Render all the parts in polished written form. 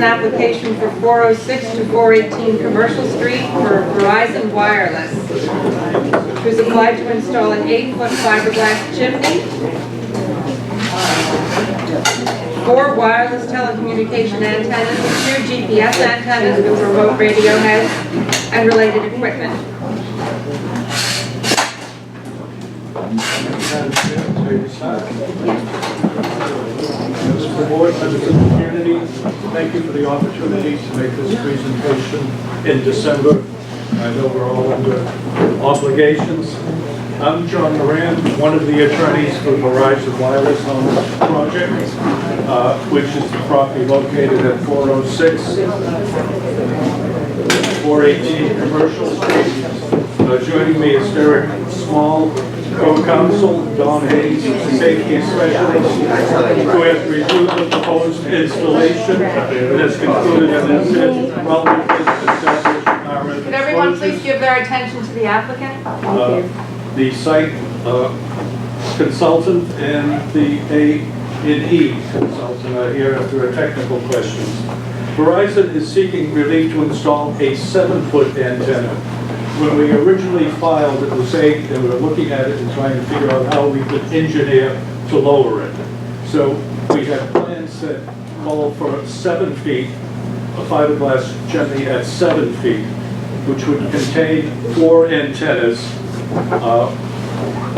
an application for 406 to 418 Commercial Street for Verizon Wireless, who's applied to install an 8-foot fiberglass chimney, 4 wireless telecommunication antennas, 2 GPS antennas with remote radio heads, and related equipment. Members of the board, members of the community, thank you for the opportunity to make this presentation in December. I know we're all under obligations. I'm John Moran, one of the attorneys for Verizon Wireless on this project, which is the property located at 406, 418 Commercial Street. Joining me is Derek Small, co-counsel, Don Hayes, safety specialist, who has reviewed the proposed installation and has concluded that it is relevant to establish our Could everyone please give their attention to the applicant? The site consultant and the A&E consultant are here if there are technical questions. Verizon is seeking relief to install a 7-foot antenna. When we originally filed, it was 8, and we were looking at it and trying to figure out how we could engineer to lower it. So we had plans that called for 7 feet, a fiberglass chimney at 7 feet, which would contain 4 antennas,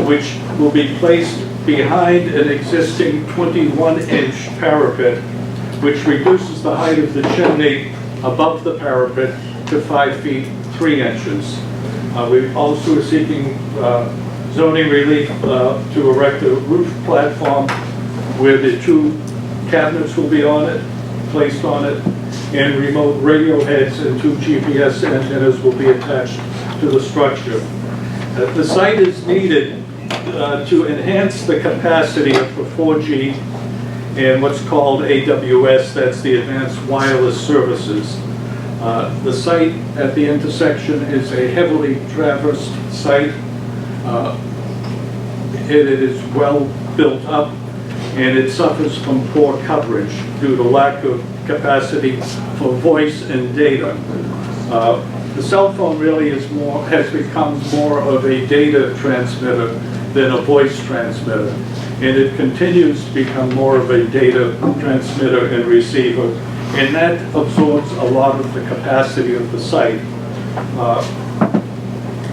which will be placed behind an existing 21-inch parapet, which reduces the height of the chimney above the parapet to 5 feet 3 inches. We also are seeking zoning relief to erect a roof platform where the 2 cabinets will be on it, placed on it, and remote radio heads and 2 GPS antennas will be attached to the structure. The site is needed to enhance the capacity of the 4G and what's called AWS, that's the Advanced Wireless Services. The site at the intersection is a heavily traversed site. It is well built up, and it suffers from poor coverage due to lack of capacity for voice and data. The cell phone really has become more of a data transmitter than a voice transmitter, and it continues to become more of a data transmitter and receiver, and that absorbs a lot of the capacity of the site.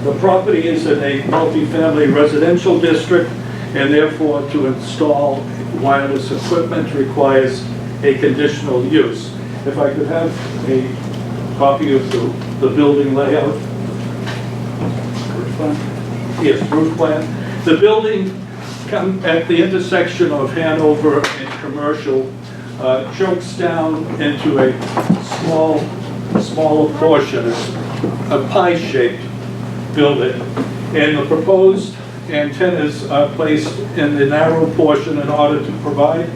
The property is in a multifamily residential district, and therefore to install wireless equipment requires a conditional use. If I could have a copy of the building layout. Yes, roof plan. The building at the intersection of Hanover and Commercial chokes down into a smaller portion. It's a pie-shaped building, and the proposed antennas are placed in the narrow portion in order to provide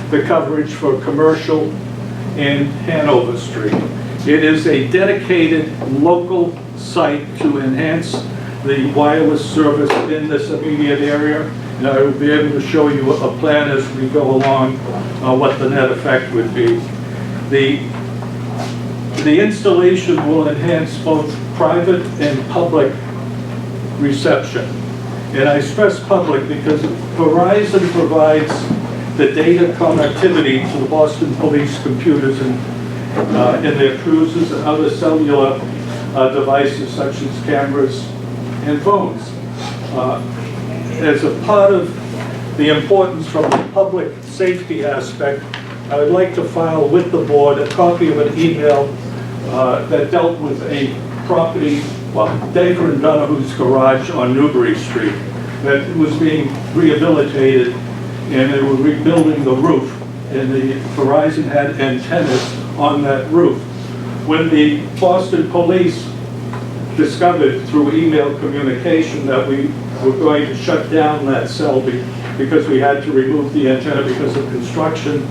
the coverage for Commercial and Hanover Street. It is a dedicated local site to enhance the wireless service in this immediate area, and I will be able to show you a plan as we go along what the net effect would be. The installation will enhance both private and public reception. And I stress public because Verizon provides the data connectivity to the Boston Police computers in their cruisers and other cellular devices such as cameras and phones. As a part of the importance from the public safety aspect, I would like to file with the board a copy of an email that dealt with a property, Dacre and Donahue's garage on Newbury Street, that was being rehabilitated, and they were rebuilding the roof, and the Verizon had antennas on that roof. When the Boston Police discovered through email communication that we were going to shut down that cell because we had to remove the antenna because of construction,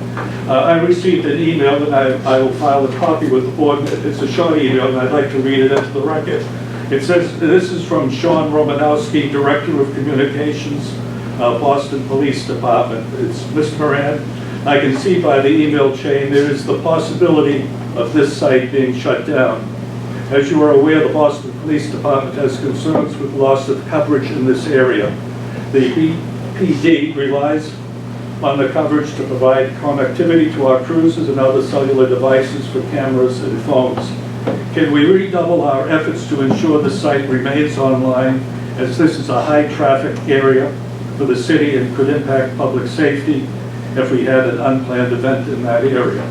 I received an email, and I will file a copy with the board. It's a short email, and I'd like to read it into the record. It says, this is from Sean Romanowski, Director of Communications, Boston Police Department. It's Mr. Moran. I can see by the email chain there is the possibility of this site being shut down. As you are aware, the Boston Police Department has concerns with loss of coverage in this area. The BPD relies on the coverage to provide connectivity to our cruisers and other cellular devices for cameras and phones. Can we redouble our efforts to ensure the site remains online, as this is a high-traffic area for the city and could impact public safety if we had an unplanned event in that area?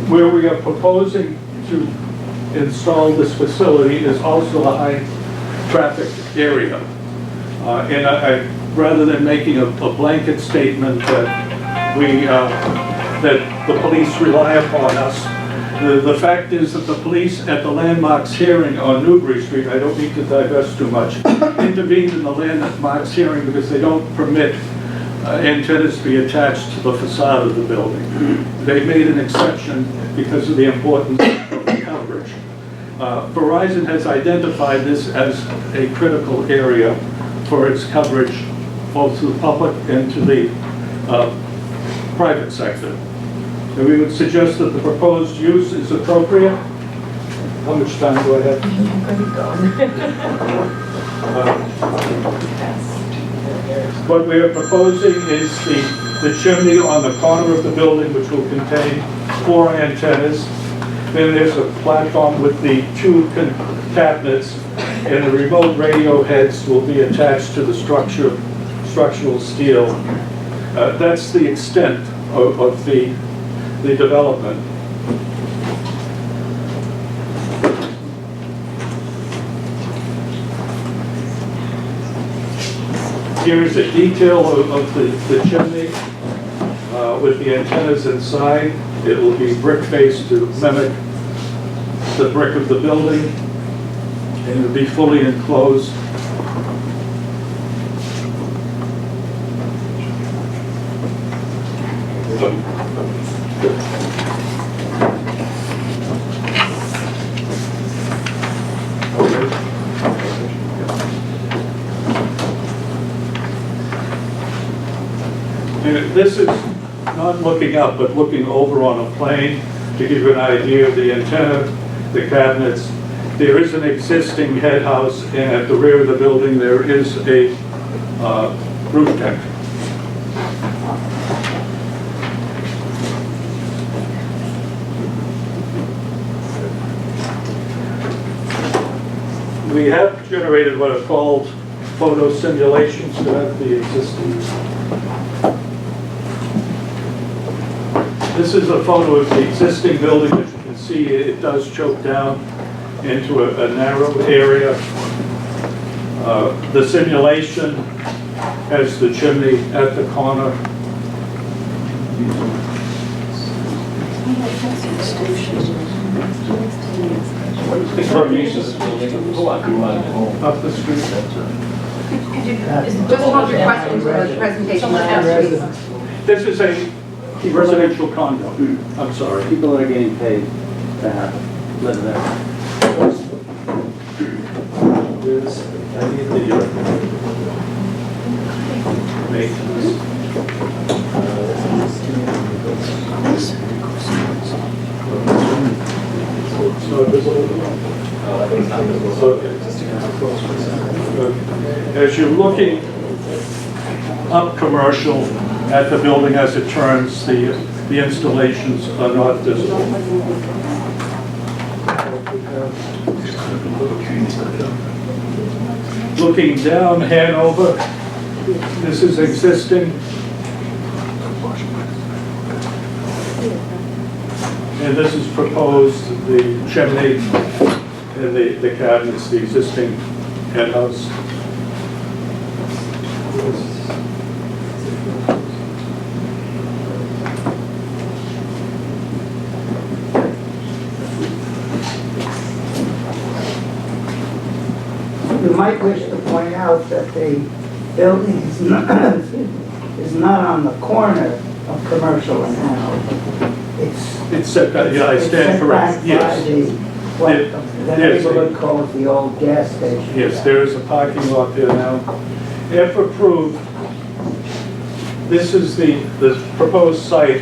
Where we are proposing to install this facility is also a high-traffic area. Rather than making a blanket statement that that the police rely upon us, the fact is that the police at the landmarks hearing on Newbury Street, I don't need to divest too much, intervened in the landmarks hearing because they don't permit antennas to be attached to the facade of the building. They made an exception because of the importance of the coverage. Verizon has identified this as a critical area for its coverage both to the public and to the private sector. And we would suggest that the proposed use is appropriate. How much time do I have? What we are proposing is the chimney on the corner of the building, which will contain 4 antennas. Then there's a platform with the 2 cabinets, and the remote radio heads will be attached to the structural steel. That's the extent of the development. Here is a detail of the chimney with the antennas inside. It will be brick-faced to mimic the brick of the building, and it will be fully enclosed. And this is not looking up, but looking over on a plane to give you an idea of the antenna, the cabinets. There is an existing head house, and at the rear of the building there is a roof deck. We have generated what are called photo simulations to have the existing. This is a photo of the existing building. As you can see, it does choke down into a narrow area. The simulation has the chimney at the corner. Up the street. Just hold your questions for the presentation last week. This is a residential condo. I'm sorry. People that are getting paid to have live there. As you're looking up Commercial at the building as it turns, the installations are not visible. Looking down Hanover, this is existing. And this is proposed, the chimney and the cabinets, the existing head house. You might wish to point out that the building is not on the corner of Commercial and Hanover. It's set back, yeah, I stand corrected, yes. What the neighborhood calls the old gas station. Yes, there is a parking lot there now. If approved, This is the proposed site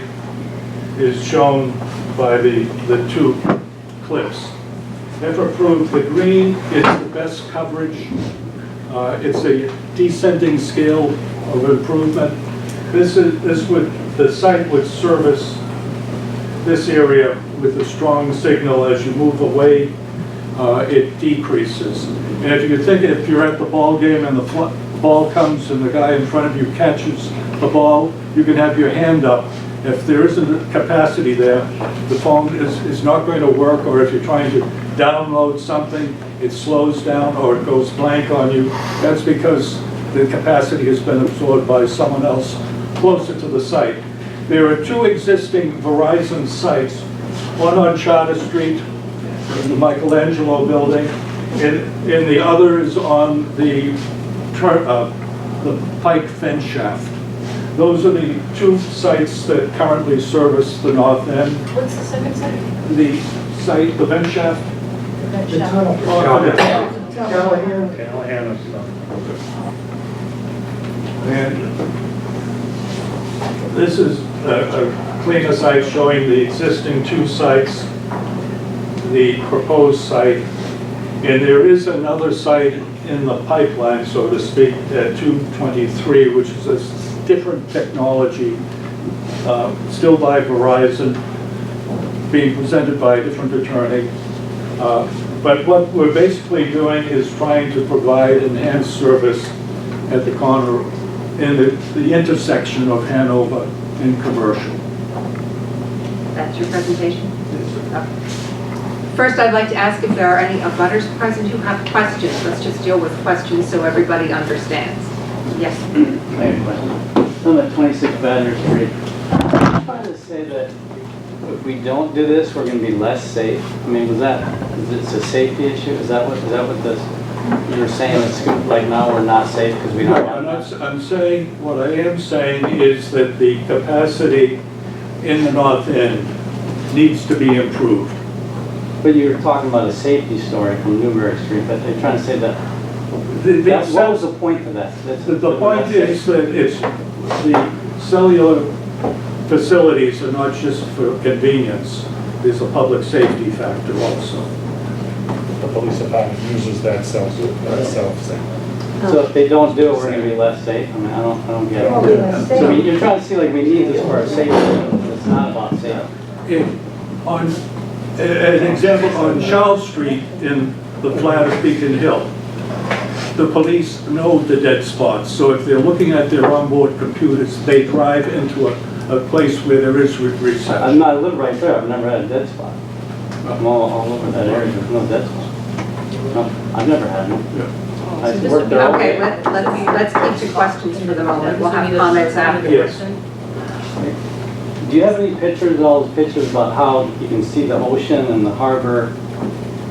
is shown by the two cliffs. If approved, the green is the best coverage. It's a descending scale of improvement. The site would service this area with a strong signal. As you move away, it decreases. And if you're at the ball game and the ball comes and the guy in front of you catches the ball, you can have your hand up. If there isn't a capacity there, the phone is not going to work, or if you're trying to download something, it slows down or it goes blank on you. That's because the capacity has been absorbed by someone else closer to the site. There are two existing Verizon sites, one on Charter Street, in the Michelangelo building, and the other is on the Pike fence shaft. Those are the two sites that currently service the north end. What's the second site? The site, the vent shaft. The tunnel. Callahan. And this is a cleaner site showing the existing two sites, the proposed site, and there is another site in the pipeline, so to speak, at 223, which is a different technology, still by Verizon, being presented by a different attorney. But what we're basically doing is trying to provide enhanced service at the corner, in the intersection of Hanover and Commercial. That's your presentation? Okay. First, I'd like to ask if there are any abutters present who have questions. Let's just deal with questions so everybody understands. Yes? I have a question. On the 26 Banner Street, I'm trying to say that if we don't do this, we're going to be less safe. I mean, is it a safety issue? Is that what this, you're saying? It's like now we're not safe because we don't have. I'm saying, what I am saying is that the capacity in the north end needs to be improved. But you're talking about a safety story from Newberry Street, but they're trying to say that. What was the point of that? The point is that the cellular facilities are not just for convenience. There's a public safety factor also. The police department uses that cell thing. So if they don't do it, we're going to be less safe. I mean, I don't get it. So you're trying to see like we need this for our safety. It's not about safety. An example, on Charles Street in the flat of Beacon Hill, the police know the dead spots, so if they're looking at their onboard computers, they drive into a place where there is reception. I live right there. I've never had a dead spot. I'm all over that area. There's no dead spot. No, I've never had one. Yeah. I worked there all Okay, day. let's keep to questions for the moment. We'll have comments after. Yes. Do you have any pictures, all those pictures about how you can see the ocean and the harbor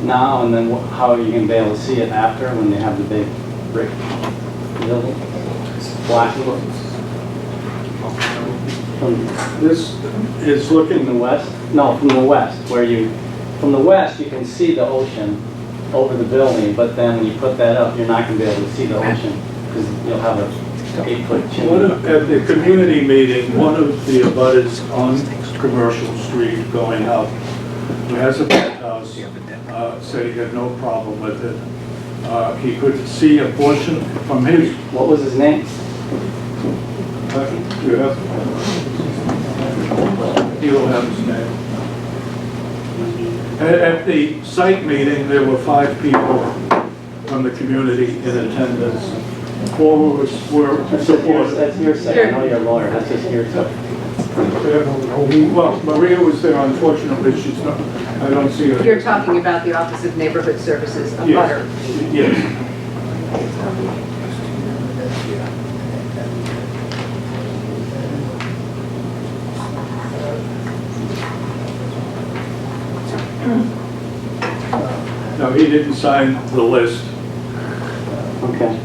now, and then how you can be able to see it after when they have the big brick building? Black. This is looking From the west? No, from the west, from the west you can see the ocean over the building, but then when you put that up, you're not going to be able to see the ocean because you'll have a 8-foot chimney. at the community meeting, one of the abutters on Commercial Street going up, who has a penthouse, said he had no problem with it. He could see a portion from his. What was his name? He'll have his name. At the site meeting, there were 5 people from the community in attendance. 4 were supportive. That's hearsay. I know you're a lawyer. That's just hearsay. Well, Maria was there, unfortunately, she's not, I don't see her. You're talking about the Office of Neighborhood Services, a Yes. butter. Yes. No, he didn't sign the list. Okay.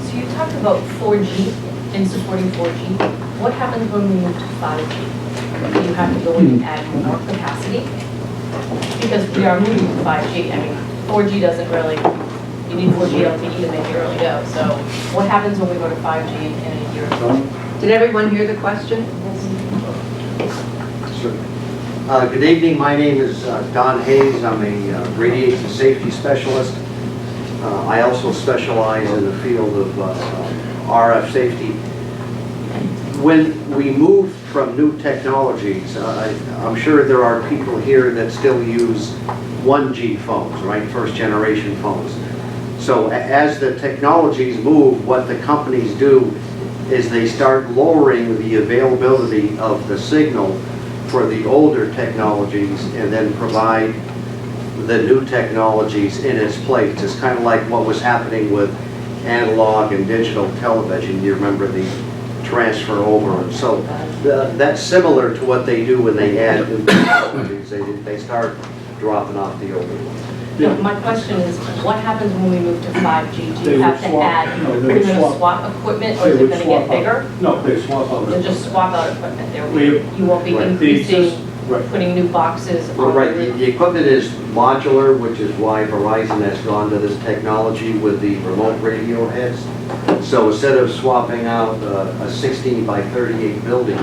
So you talked about 4G and supporting 4G. What happens when we move to 5G? Do you have to go in and add more capacity? Because we are moving to 5G. I mean, 4G doesn't really You need 4G LTE to make it really go. So what happens when we go to 5G in a year? Did everyone hear the question? Good evening, my name is Don Hayes. I'm a radiation safety specialist. I also specialize in the field of RF safety. When we move from new technologies, I'm sure there are people here that still use 1G phones, right? First generation phones. So as the technologies move, what the companies do is they start lowering the availability of the signal for the older technologies and then provide the new technologies in its place. It's kind of like what was happening with analog and digital television. You remember the transfer over. And so that's similar to what they do when they add new technologies. They start dropping off the older ones. No, my question is, what happens when we move to 5G? Do They you would have to swap- add, no, are they you would going to swap- swap equipment or They is it would going to swap get out. bigger? No, they swap out. They'll just swap out equipment. There will We- be, you won't be Right. increasing, Right. putting new boxes Well, on right, the the equipment is modular, which is why Verizon has gone to this technology with the remote radio heads. So instead of swapping out a 16 by 38 building,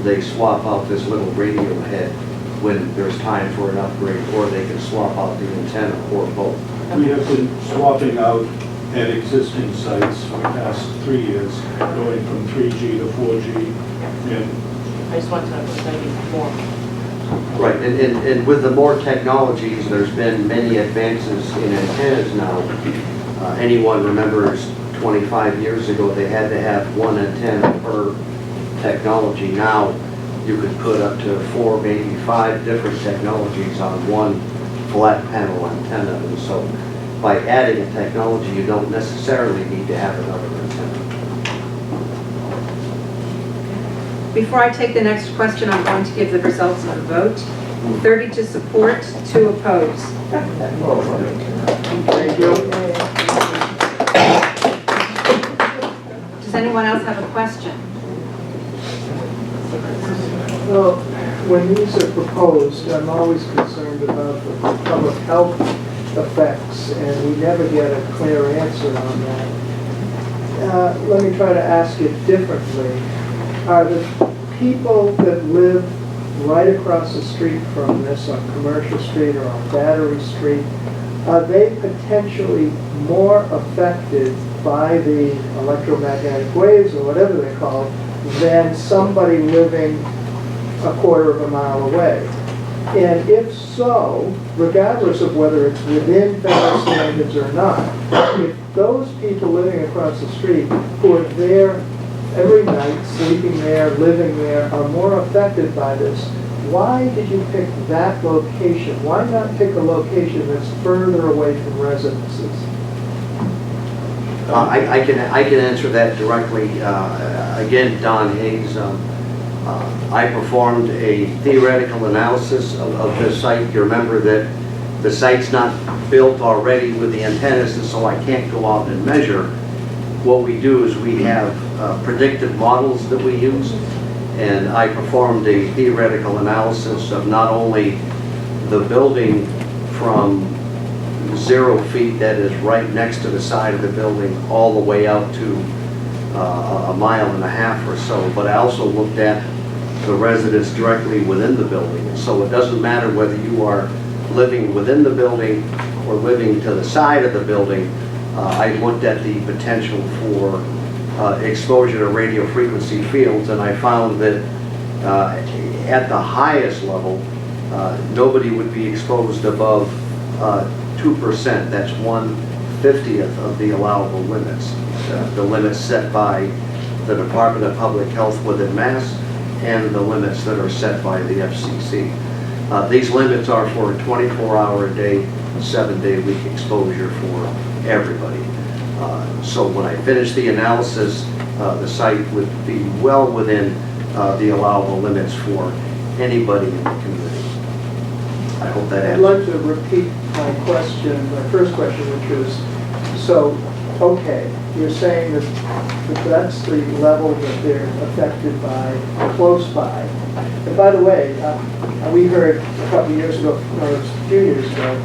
they swap out this little radio head when there's time for an upgrade, or they can swap out the antenna or both. We have been swapping out at existing sites for the past 3 years, going from 3G to 4G. And I just want to know if there's going to be more. Right, and with the more technologies, there's been many advances in antennas now. Anyone remembers 25 years ago, they had to have one antenna per technology. Now, you could put up to 4, maybe 5 different technologies on one flat panel antenna. And so by adding a technology, you don't necessarily need to have another antenna. Before I take the next question, I'm going to give the results of the vote. 30 to support, 2 oppose. thank you. Does anyone else have a question? Well, when these are proposed, I'm always concerned about the public health effects, and we never get a clear answer on that. Let me try to ask it differently. Are the people that live right across the street from this on Commercial Street or on Battery Street, are they potentially more affected by the electromagnetic waves or whatever they're called than somebody living a quarter of a mile away? And if so, regardless of whether it's within federal standards or not, if those people living across the street who are there every night, sleeping there, living there, are more affected by this, why did you pick that location? Why not pick a location that's further away from residences? I can answer that directly. Again, Don Hayes. I performed a theoretical analysis of this site. You remember that the site's not built already with the antennas, and so I can't go out and measure. What we do is we have predictive models that we use, and I performed a theoretical analysis of not only the building from 0 feet that is right next to the side of the building all the way out to a mile and a half or so, but I also looked at the residents directly within the building. And so it doesn't matter whether you are living within the building or living to the side of the building. I looked at the potential for exposure to radio frequency fields, and I found that at the highest level, nobody would be exposed above 2%. That's 1/50th of the allowable limits. The limits set by the Department of Public Health within Mass, and the limits that are set by the FCC. These limits are for a 24-hour-a-day, 7-day-a-week exposure for everybody. So when I finish the analysis, the site would be well within the allowable limits for anybody in the community. I hope that I'd answers. like to repeat my question, my first question, which is, so, okay, you're saying that that's the level that they're affected by, close by. And by the way, we heard a couple of years ago, no, it was a few years ago,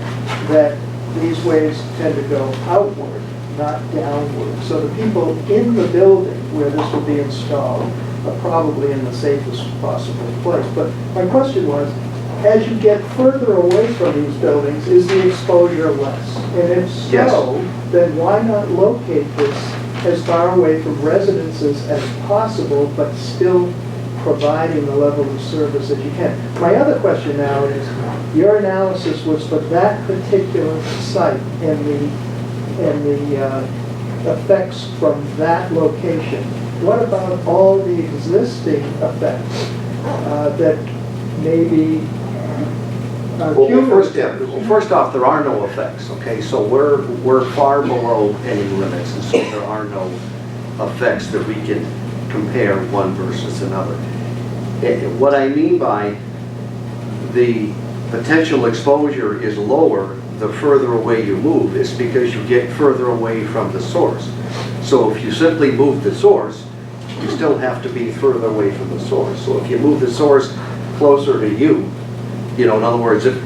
that these waves tend to go outward, not downward. So the people in the building where this will be installed are probably in the safest possible place. But my question was, as you get further away from these buildings, is the exposure less? And if so, then why not locate this as far away from residences as possible, but still providing the level of service that you can? My other question now is, your analysis was for that particular site and the effects from that location. What about all the existing effects that maybe First off, there are no effects, okay? So we're far below any limits, and so there are no effects that we can compare one versus another. What I mean by the potential exposure is lower the further away you move is because you get further away from the source. So if you simply move the source, you still have to be further away from the source. So if you move the source closer to you, in other words, if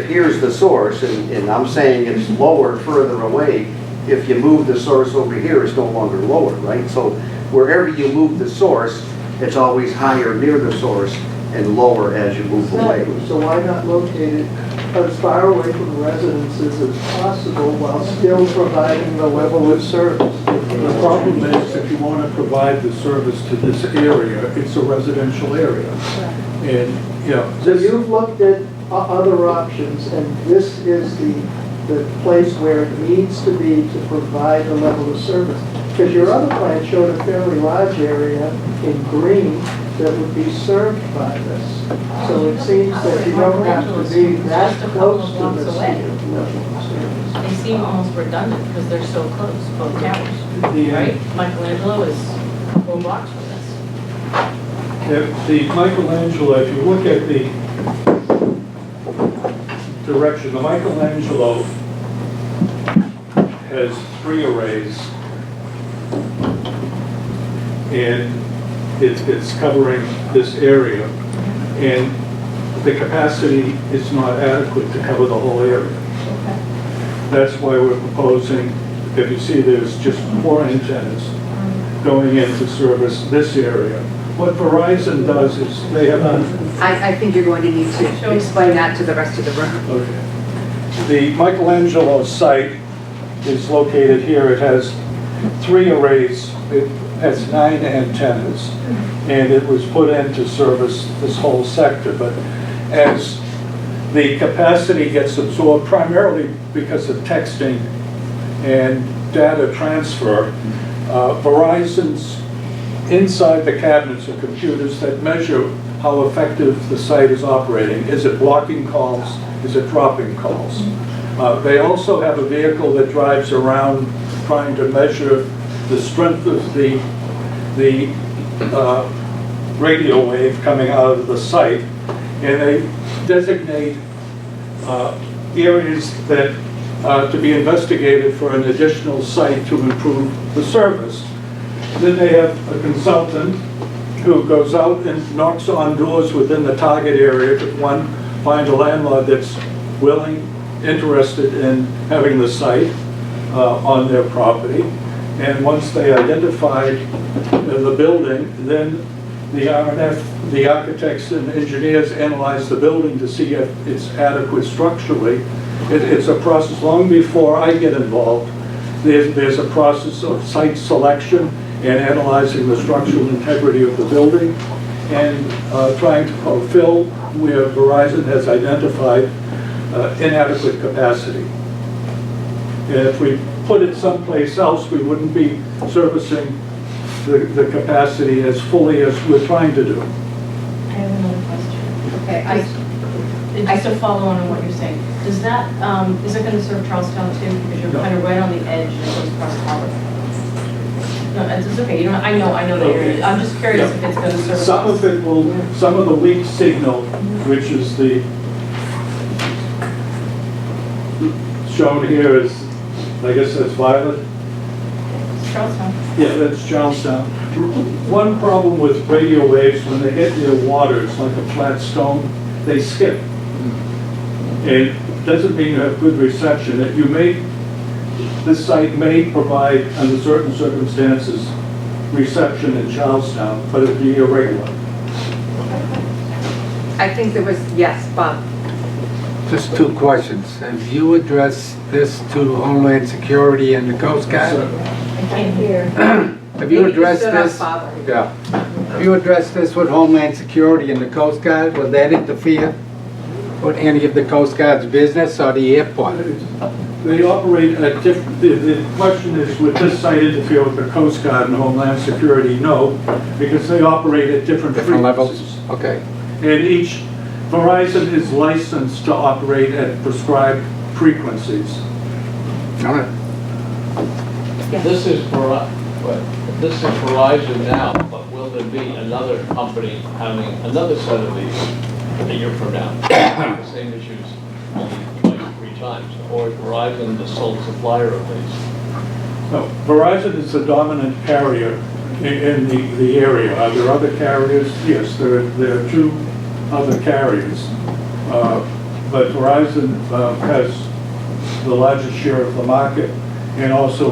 here's the source, and I'm saying it's lower further away, if you move the source over here, it's no longer lower, right? So wherever you move the source, it's always higher near the source and lower as you move away. So why not locate it as far away from residences as possible while still providing the level of service? The problem is, if you want to provide the service to this area, it's a residential area. And, So you've looked at other options, and this is the place where it needs to be to provide the level of service. Because your other plan showed a fairly large area in green that would be served by this. So it seems that you don't have to be that close to this level of service. They seem almost redundant because they're so close, both towers, right? Michelangelo is a couple of blocks from this. The Michelangelo, if you look at the direction, the Michelangelo has 3 arrays, and it's covering this area, and the capacity is not adequate to cover the whole area. That's why we're proposing, if you see, there's just 4 antennas going in to service this area. What Verizon does is they have I think you're going to need to explain that to the rest of the room. Okay. The Michelangelo site is located here. It has 3 arrays. It has 9 antennas, and it was put in to service this whole sector. But as the capacity gets absorbed, primarily because of texting and data transfer, Verizon's inside the cabinets are computers that measure how effective the site is operating. Is it blocking calls? Is it dropping calls? They also have a vehicle that drives around trying to measure the strength of the radio wave coming out of the site, and they designate areas that to be investigated for an additional site to improve the service. Then they have a consultant who goes out and knocks on doors within the target area to find a landlord that's willing, interested in having the site on their property. And once they identify the building, then the R&F, the architects and engineers analyze the building to see if it's adequate structurally. It's a process long before I get involved. There's a process of site selection and analyzing the structural integrity of the building and trying to fulfill where Verizon has identified inadequate capacity. And if we put it someplace else, we wouldn't be servicing the capacity as fully as we're trying to do. I have another question. Okay, Just to follow on what you're saying, does that, is it going to serve Charlestown too? Because you're No. kind of right on the edge and it goes across Harvard. No, it's okay, I know the area. I'm just curious if it's going to serve. Some of it will, some of the weak signal, which is the, shown here is, I guess that's violet. It's Charlestown. Yeah, that's Charlestown. One problem with radio waves, when they hit near water, it's like a flat stone, they skip. And doesn't mean you have good reception. This site may provide, under certain circumstances, reception in Charlestown, but it'd be irregular. I think there was, yes, Bob. Just two questions. Have you addressed this to Homeland Security and the Coast Guard? I can't hear. Have you Maybe addressed stood up, this? Bob. Yeah. Have you addressed this with Homeland Security and the Coast Guard? Will that interfere with any of the Coast Guard's business or the airport? They operate at different, the question is, would this site interfere with the Coast Guard and Homeland Security? No, because they operate at different Different frequencies. levels? Okay. And Verizon is licensed to operate at prescribed frequencies. All right. This is Verizon now, but will there be another company having another set of these a year from now? The same issues, only twice, 3 times, or is Verizon the sole supplier of these? No, Verizon is the dominant carrier in the area. Are there other carriers? Yes, there are 2 other carriers. But Verizon has the largest share of the market and also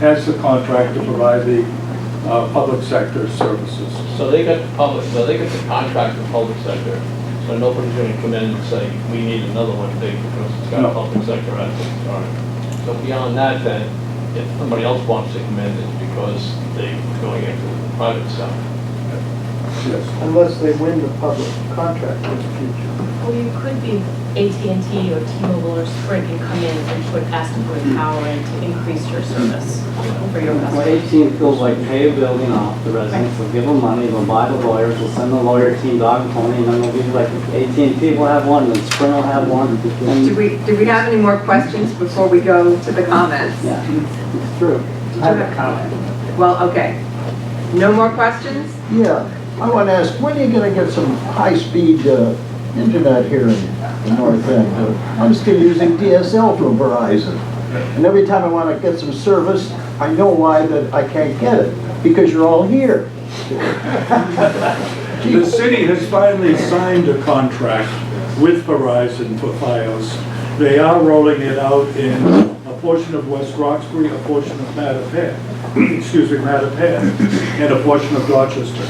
has the contract to provide the public sector services. So they got the contract with public sector, so nobody's going to come in and say, we need another one big because it's got No. public sector assets. All right. So beyond that then, if somebody else wants to come in, it's because they're going into the private stuff. Yes. Unless they win the public contract in the future. Well, you could be AT&T or T-Mobile or Sprint and come in and ask them for power and to increase your service for your What customers. AT&T feels like, pay a building off the residents, they'll give them money, they'll buy the lawyers, they'll send the lawyer team dog and pony, and then they'll give you like, AT&T will have one, then Sprint will have one. Do we have any more questions before we go to the comments? Yeah, it's true. I have a comment. Well, okay. No more questions? Yeah, I want to ask, when are you going to get some high-speed internet here in North End? I'm still using DSL from Verizon, and every time I want to get some service, I know why that I can't get it, because you're all here. The city has finally signed a contract with Verizon for Fios. They are rolling it out in a portion of West Roxbury, a portion of Mattapan, and a portion of Dorchester.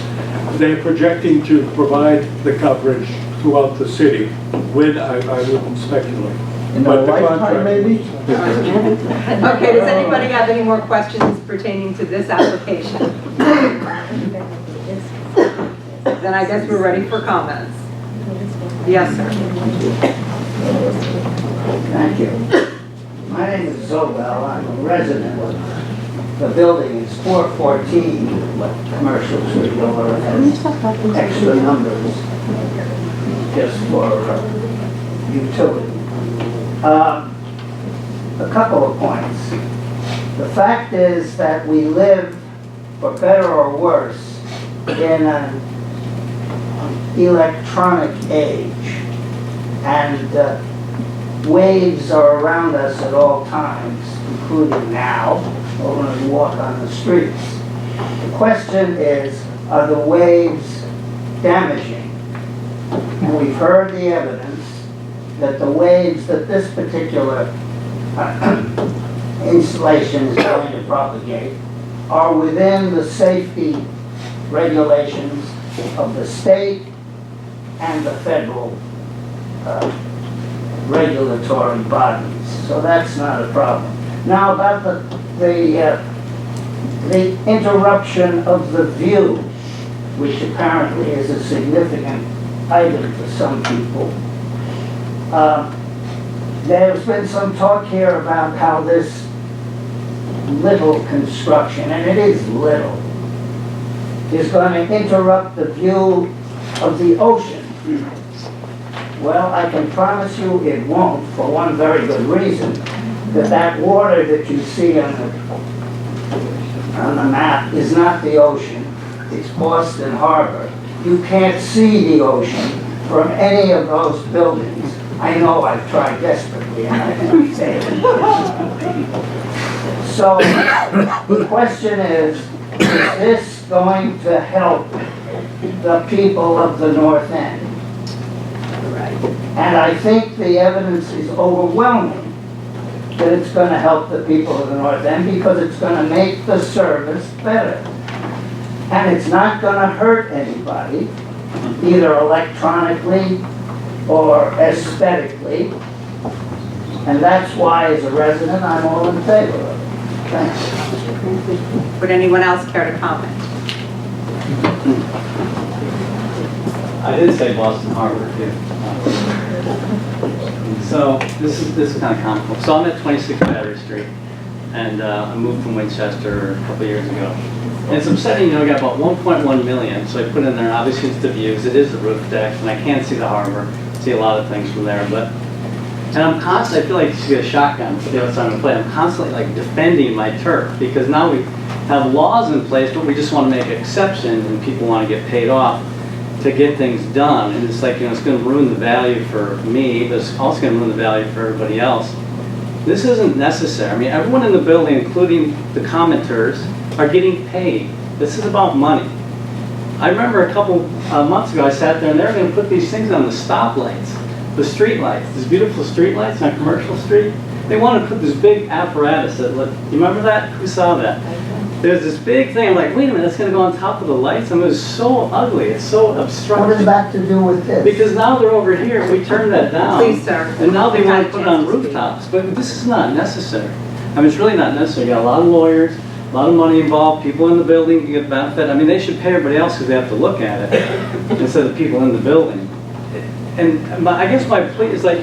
They're projecting to provide the coverage throughout the city. When, I wouldn't speculate. In But a the lifetime, contract- maybe? Okay, does anybody have any more questions pertaining to this application? Then I guess we're ready for comments. Yes, sir. Thank you. My name is Zobel, I'm a resident. The building is 414, Commercial Street, or has extra numbers just for utility. A couple of points. The fact is that we live, for better or worse, in an electronic age, and waves are around us at all times, including now, or when we walk on the streets. The question is, are the waves damaging? And we've heard the evidence that the waves that this particular installation is going to propagate are within the safety regulations of the state and the federal regulatory bodies. So that's not a problem. Now about the interruption of the view, which apparently is a significant item for some people. There's been some talk here about how this little construction, and it is little, is going to interrupt the view of the ocean. Well, I can promise you it won't, for one very good reason, that water that you see on the map is not the ocean. It's Boston Harbor. You can't see the ocean from any of those buildings. I know I've tried desperately and I can't say it. So the question is this going to help the people of the North End? And I think the evidence is overwhelming that it's going to help the people of the North End because it's going to make the service better. And it's not going to hurt anybody, either electronically or aesthetically. And that's why, as a resident, I'm all in favor of it. Thanks. Would anyone else care to comment? I did say Boston Harbor too. So this is kind of comical. So I'm at 26 Battery Street, and I moved from Winchester a couple years ago. And it's upsetting, you know, I got about 1.1 million, so I put in there, obviously it's the views, it is the roof deck, and I can see the harbor, see a lot of things from there, but, and I'm constantly, I feel like you should get a shotgun for the outside of the play. I'm constantly like defending my turf, because now we have laws in place, but we just want to make exceptions, and people want to get paid off to get things done. And it's like, you know, it's going to ruin the value for me, but it's also going to ruin the value for everybody else. This isn't necessary. I mean, everyone in the building, including the commenters, are getting paid. This is about money. I remember a couple months ago, I sat there and they were going to put these things on the stoplights, the street lights, these beautiful street lights on Commercial Street. They wanted to put this big apparatus that, you remember that? Who saw that? There's this big thing, I'm like, wait a minute, that's going to go on top of the lights? I mean, it's so ugly, it's so obstructive. What is that to do with this? Because now they're over here, we turn that down. Please, sir. And now they want to put it on Have a chance to rooftops, but this is not necessary. I mean, it's really not necessary. You got a lot of lawyers, a lot of money involved, people in the building get benefit. I mean, they should pay everybody else because they have to look at it instead of people in the building. And I guess my plea is like,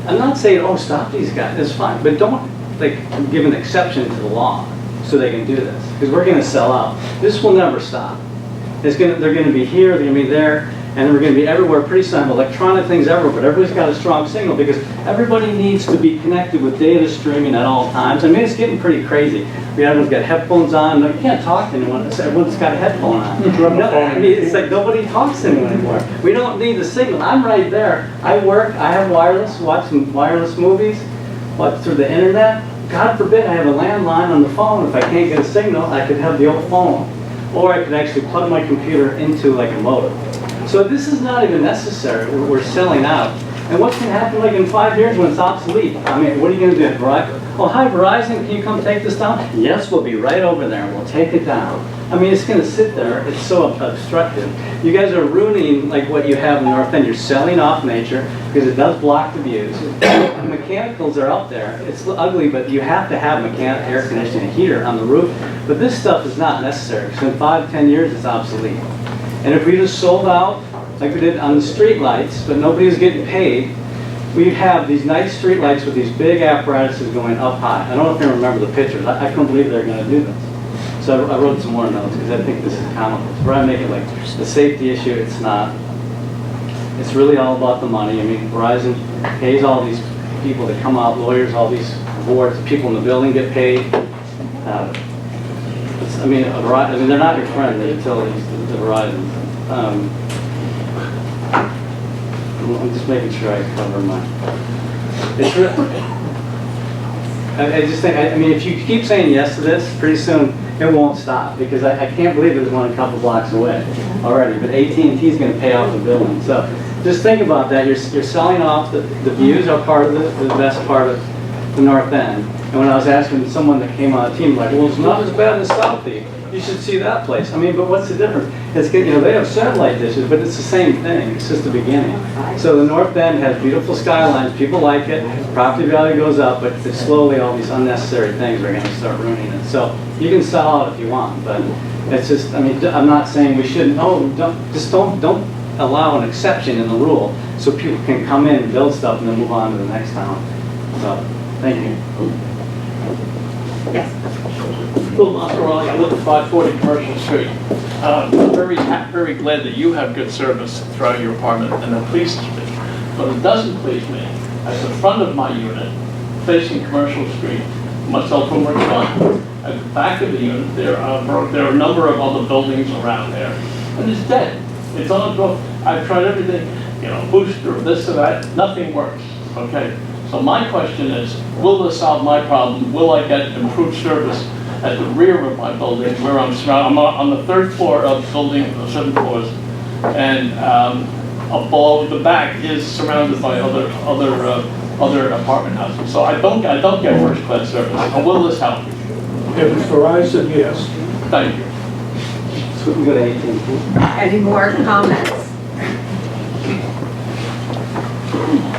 I'm not saying, oh, stop these guys, it's fine, but don't like give an exception to the law so they can do this, because we're going to sell out. This will never stop. They're going to be here, they're going to be there, and we're going to be everywhere. Pretty soon, electronic things everywhere, but everybody's got a strong signal because everybody needs to be connected with data streaming at all times. I mean, it's getting pretty crazy. Everyone's got headphones on. You can't talk to anyone. Everyone's got a headphone on. I mean, it's like nobody talks to anyone anymore. We don't need the signal. I'm right there. I work. I have wireless. Watch some wireless movies. Watch through the internet. God forbid I have a landline on the phone. If I can't get a signal, I could have the old phone. Or I could actually plug my computer into like a modem. So this is not even necessary. We're selling out. And what's going to happen like in 5 years when it's obsolete? I mean, what are you going to do? Verizon? Oh, hi Verizon, can you come take this down? Yes, we'll be right over there and we'll take it down. I mean, it's going to sit there. It's so obstructive. You guys are ruining like what you have in the North End. You're selling off nature because it does block the views. The mechanicals are up there. It's ugly, but you have to have mechanical air conditioning heater on the roof. But this stuff is not necessary because in 5, 10 years it's obsolete. And if we just sold out like we did on the street lights, but nobody was getting paid, we'd have these nice street lights with these big apparatuses going up high. I don't know if you remember the pictures. I couldn't believe they were going to do this. So I wrote some more notes because I think this is comical. We're going to make it like the safety issue. It's not. It's really all about the money. I mean, Verizon pays all these people that come out, lawyers, all these boards, people in the building get paid. I mean, they're not your friend, the utilities, the Verizon. I'm just making sure I cover my. It's really, I just think, I mean, if you keep saying yes to this, pretty soon it won't stop because I can't believe there's one a couple blocks away already. But AT&T is going to pay off the building. So just think about that. You're selling off the views are part of the best part of the North End. And when I was asking someone that came on the team, like, well, it's not as bad as Southie. You should see that place. I mean, but what's the difference? It's good, you know, they have satellite dishes, but it's the same thing. It's just the beginning. So the North End has beautiful skylines. People like it. Property value goes up, but it's slowly all these unnecessary things are going to start ruining it. So you can sell out if you want, but it's just, I mean, I'm not saying we shouldn't. Oh, don't allow an exception in the rule so people can come in and build stuff and then move on to the next town. So, thank you. Yes. Bill Mascarelli, I live at 540 Commercial Street. I'm very glad that you have good service throughout your apartment, and that pleases me. But it doesn't please me, at the front of my unit, facing Commercial Street, my cell phone works fine. At the back of the unit, there are a number of other buildings around there, and it's dead. It's on the I've tried everything, you know, booster, this or that, nothing works, okay? So my question is, will this solve my problem? Will I get improved service at the rear of my building where I'm surrounded? I'm on the 3rd floor of the building, 7 floors, and above the back is surrounded by other apartment houses. So I don't get first-class service. And will this help? If it's Verizon, yes. Thank you. So we can go to 18. Any more comments?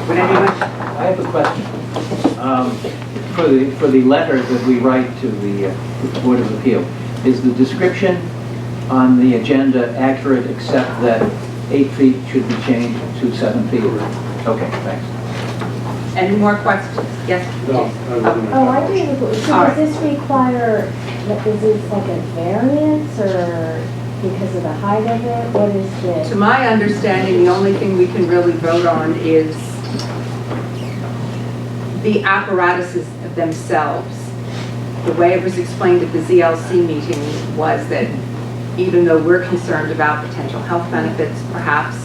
Would anyone? I have a question. For the letter that we write to the Board of Appeal, is the description on the agenda accurate except that 8 feet should be changed to 7 feet? Okay, thanks. Any more questions? Yes? No, Oh, I do have a question. So All right. does this require, is it like a variance or because of the height of it? What is To the? my understanding, the only thing we can really vote on is the apparatuses themselves. The way it was explained at the ZLC meeting was that even though we're concerned about potential health benefits, perhaps,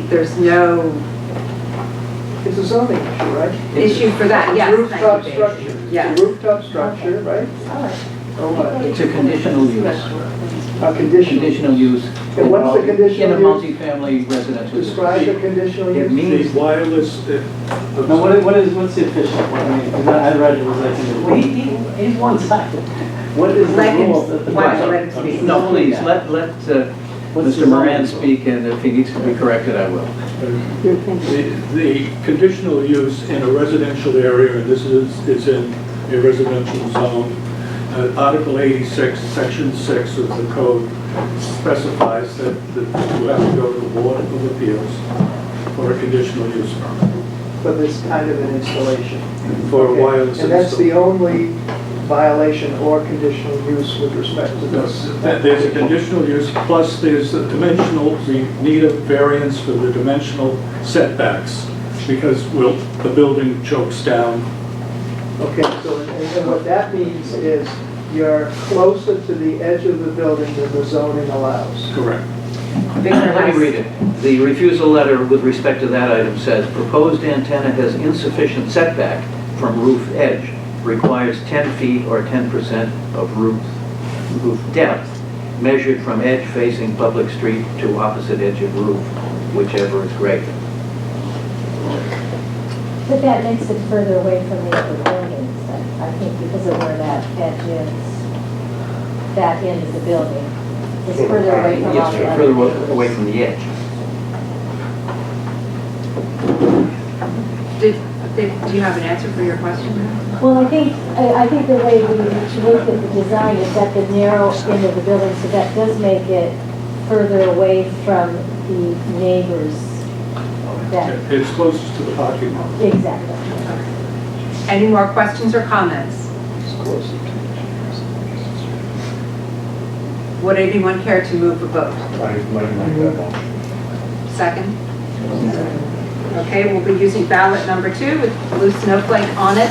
there's no It's a zoning issue, right? issue for that, yes. It's a rooftop thank you, structure. Dave. It's Yes. a rooftop structure, right? All right. Or what? It's a conditional use. A conditional. Conditional use. And what's the conditional In a use? multifamily residential. Describe the conditional It use. means, The wireless, No, what's the official, I mean, 'cause I read it was like, he's one-sided. What is the Let him- rule that the? why don't you let him speak? no, please, let What's Mr. the Moran zoning? speak, and if he needs to be corrected, I will. the conditional use in a residential area, and this is in a residential zone, Article 86, Section 6 of the code specifies that you have to go to the Board of Appeals for a conditional use permit For this kind of an installation. for a Okay. wireless And that's the installation. only violation or conditional use with respect to this. There's a conditional use, plus there's a dimensional, we need a variance for the dimensional setbacks, because the building chokes down. Okay, so, and what that means is you're closer to the edge of the building than the zoning allows. Correct. Victor Let has- me read it. The refusal letter with respect to that item says, proposed antenna has insufficient setback from roof edge, requires 10 feet or 10% of roof depth, measured from edge facing public street to opposite edge of roof, whichever is greater. But that makes it further away from the other buildings, I think, because of where that edge is, that end of the building. It's further away from all Yes, the other further buildings. away from the edge. Do you have an answer for your question? Well, I think the way we look at the design is at the narrow end of the building, so that does make it further away from the neighbors. That, It's closest to the parking lot. exactly. Any more questions or comments? Would anyone care to move a vote? Second? Okay, we'll be using ballot number 2 with blue snowflake on it.